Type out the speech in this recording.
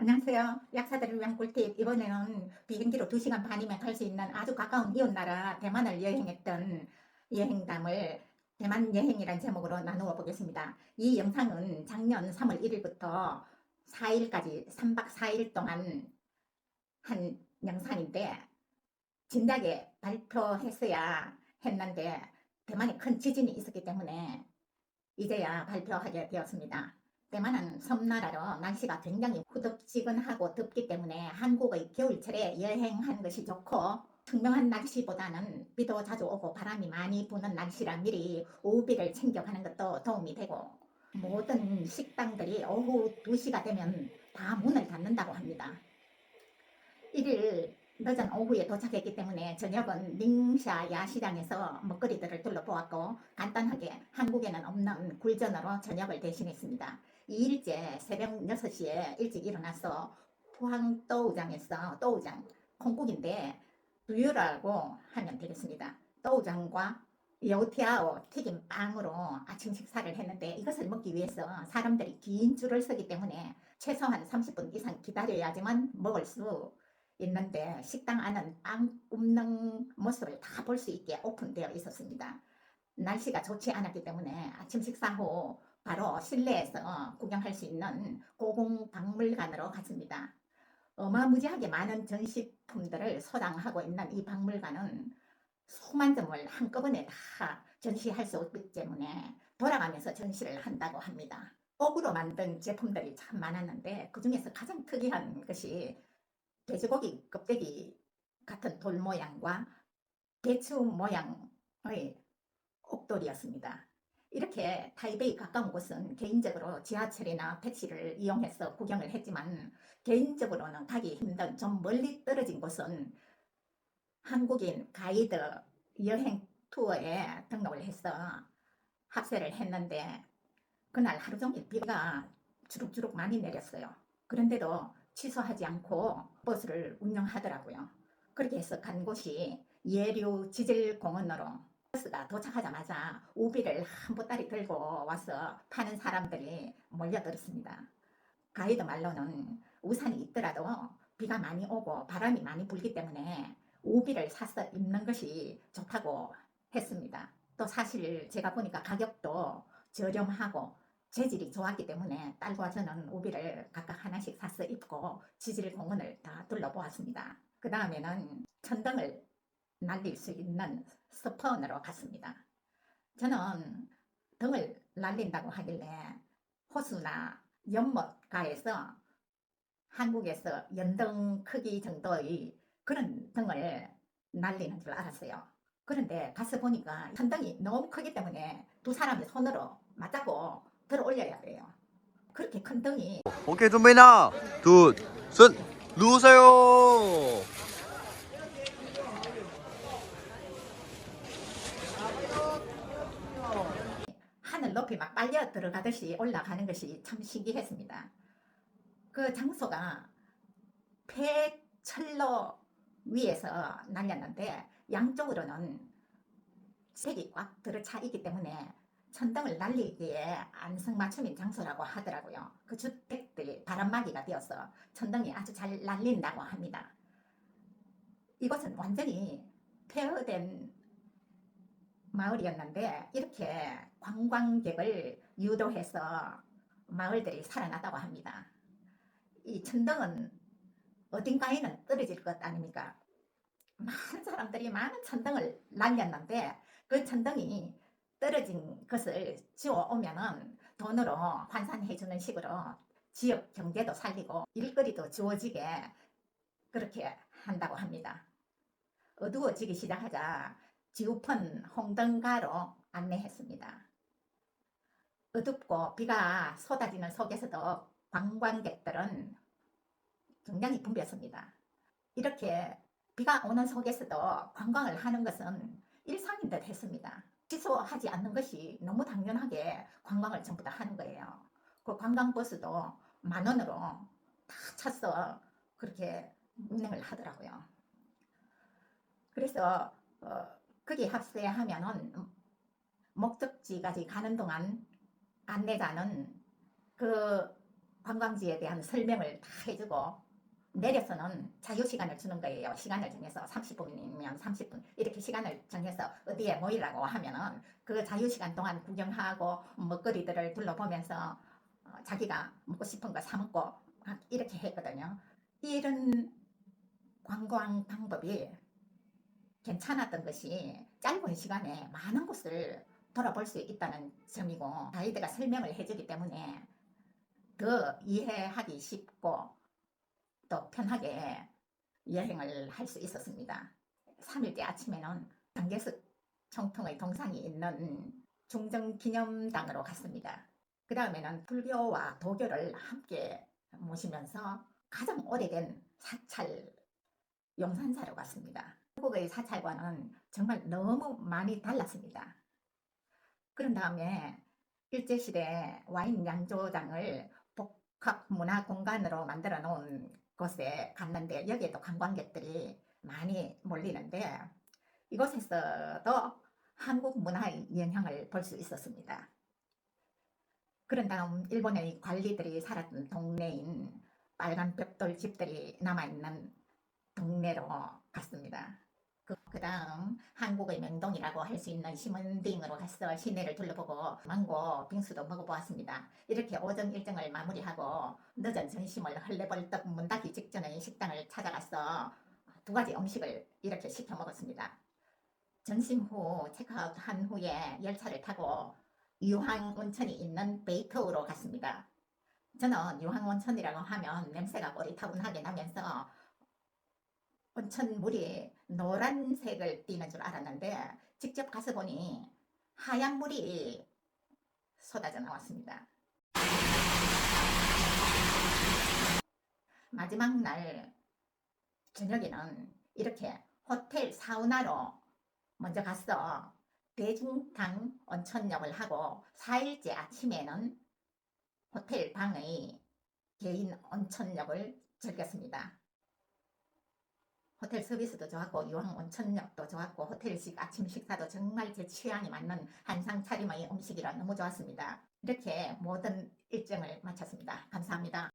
안녕하세요. 약사들을 위한 꿀팁. 이번에는 비행기로 2시간 반이면 갈 수 있는 아주 가까운 이웃나라 대만을 여행했던 여행담을 대만 여행이란 제목으로 나누어 보겠습니다. 이 영상은 작년 3월 1일부터 4일까지 3박 4일 동안 한 영상인데 진작에 발표했어야 했는데 대만에 큰 지진이 있었기 때문에 이제야 발표하게 되었습니다. 대만은 섬나라로 날씨가 굉장히 후덥지근하고 덥기 때문에 한국의 겨울철에 여행하는 것이 좋고, 청명한 날씨보다는 비도 자주 오고 바람이 많이 부는 날씨라 미리 우비를 챙겨가는 것도 도움이 되고, 모든 식당들이 오후 2시가 되면 다 문을 닫는다고 합니다. 1일 늦은 오후에 도착했기 때문에 저녁은 닝샤 야시장에서 먹거리들을 둘러보았고, 간단하게 한국에는 없는 굴전으로 저녁을 대신했습니다. 2일째 새벽 6시에 일찍 일어나서 포항또우장에서, 또우장 콩국인데 두유라고 하면 되겠습니다. 또우장과 요티아오 튀김 빵으로 아침 식사를 했는데, 이것을 먹기 위해서 사람들이 긴 줄을 서기 때문에 최소한 30분 이상 기다려야지만 먹을 수 있는데, 식당 안은 빵 굽는 모습을 다 볼 수 있게 오픈되어 있었습니다. 날씨가 좋지 않았기 때문에 아침 식사 후 바로 실내에서 구경할 수 있는 고궁 박물관으로 갔습니다. 어마무지하게 많은 전시품들을 소장하고 있는 이 박물관은 수만 점을 한꺼번에 다 전시할 수 없기 때문에 돌아가면서 전시를 한다고 합니다. 옥으로 만든 제품들이 참 많았는데, 그 중에서 가장 특이한 것이 돼지고기 껍데기 같은 돌 모양과 배추 모양의 옥돌이었습니다. 이렇게 타이베이 가까운 곳은 개인적으로 지하철이나 택시를 이용해서 구경을 했지만, 개인적으로는 가기 힘든 좀 멀리 떨어진 곳은 한국인 가이드 여행 투어에 등록을 해서 합세를 했는데, 그날 하루 종일 비가 주룩주룩 많이 내렸어요. 그런데도 취소하지 않고 버스를 운영하더라고요. 그렇게 해서 간 곳이 예류 지질공원으로, 버스가 도착하자마자 우비를 한 보따리 들고 와서 파는 사람들이 몰려들었습니다. 가이드 말로는 우산이 있더라도 비가 많이 오고 바람이 많이 불기 때문에 우비를 사서 입는 것이 좋다고 했습니다. 또 사실 제가 보니까 가격도 저렴하고 재질이 좋았기 때문에 딸과 저는 우비를 각각 하나씩 사서 입고 지질공원을 다 둘러보았습니다. 그 다음에는 천등을 날릴 수 있는 스폰으로 갔습니다. 저는 등을 날린다고 하길래 호수나 연못가에서 한국에서 연등 크기 정도의 그런 등을 날리는 줄 알았어요. 그런데 가서 보니까 천등이 너무 크기 때문에 두 사람이 손으로 맞잡고 들어 올려야 돼요. 그렇게 큰 등이 오케이 준비 나 둘, 셋, 누우세요. 하늘 높이 막 빨려 들어가듯이 올라가는 것이 참 신기했습니다. 그 장소가 폐철로 위에서 날렸는데, 양쪽으로는 색이 꽉 들어차 있기 때문에 천등을 날리기에 안성맞춤인 장소라고 하더라고요. 그 주택들이 바람막이가 되어서 천등이 아주 잘 날린다고 합니다. 이곳은 완전히 폐허된 마을이었는데, 이렇게 관광객을 유도해서 마을들이 살아났다고 합니다. 이 천등은 어딘가에는 떨어질 것 아닙니까? 많은 사람들이 많은 천등을 날렸는데, 그 천등이 떨어진 것을 지워 오면은 돈으로 환산해 주는 식으로 지역 경제도 살리고 일거리도 주어지게 그렇게 한다고 합니다. 어두워지기 시작하자 지우펀 홍등가로 안내했습니다. 어둡고 비가 쏟아지는 속에서도 관광객들은 굉장히 붐볐습니다. 이렇게 비가 오는 속에서도 관광을 하는 것은 일상인 듯 했습니다. 취소하지 않는 것이 너무 당연하게 관광을 전부 다 하는 거예요. 그 관광버스도 10,000원으로 다 차서 그렇게 운행을 하더라고요. 그래서 거기 합세하면은 목적지까지 가는 동안 안내자는 그 관광지에 대한 설명을 다 해주고 내려서는 자유시간을 주는 거예요. 시간을 정해서 30분이면 30분 이렇게 시간을 정해서 어디에 모이라고 하면은 그 자유시간 동안 구경하고 먹거리들을 둘러보면서 자기가 먹고 싶은 거 사 먹고 이렇게 했거든요. 이런 관광 방법이 괜찮았던 것이 짧은 시간에 많은 곳을 돌아볼 수 있다는 점이고 가이드가 설명을 해주기 때문에 더 이해하기 쉽고 또 편하게 여행을 할 수 있었습니다. 3일째 아침에는 장개석 총통의 동상이 있는 중정기념당으로 갔습니다. 그 다음에는 불교와 도교를 함께 모시면서 가장 오래된 사찰 용산사로 갔습니다. 한국의 사찰과는 정말 너무 많이 달랐습니다. 그런 다음에 일제시대 와인 양조장을 복합문화공간으로 만들어 놓은 곳에 갔는데 여기에도 관광객들이 많이 몰리는데 이곳에서도 한국 문화의 영향을 볼 수 있었습니다. 그런 다음 일본의 관리들이 살았던 동네인 빨간 벽돌 집들이 남아있는 동네로 갔습니다. 그 다음 한국의 명동이라고 할 수 있는 시먼딩으로 가서 시내를 둘러보고 망고 빙수도 먹어보았습니다. 이렇게 오전 일정을 마무리하고 늦은 점심을 헐레벌떡 문 닫기 직전에 식당을 찾아가서 2가지 음식을 이렇게 시켜 먹었습니다. 점심 후 체크아웃 한 후에 열차를 타고 유황온천이 있는 베이커우로 갔습니다. 저는 유황온천이라고 하면 냄새가 꼬리타분하게 나면서 온천 물이 노란색을 띠는 줄 알았는데 직접 가서 보니 하얀 물이 쏟아져 나왔습니다. 마지막 날 저녁에는 이렇게 호텔 사우나로 먼저 갔어 대중탕 온천욕을 하고 4일째 아침에는 호텔 방의 개인 온천욕을 즐겼습니다. 호텔 서비스도 좋았고 유황 온천역도 좋았고 호텔식 아침 식사도 정말 제 취향에 맞는 한상 차림의 음식이라 너무 좋았습니다. 이렇게 모든 일정을 마쳤습니다. 감사합니다.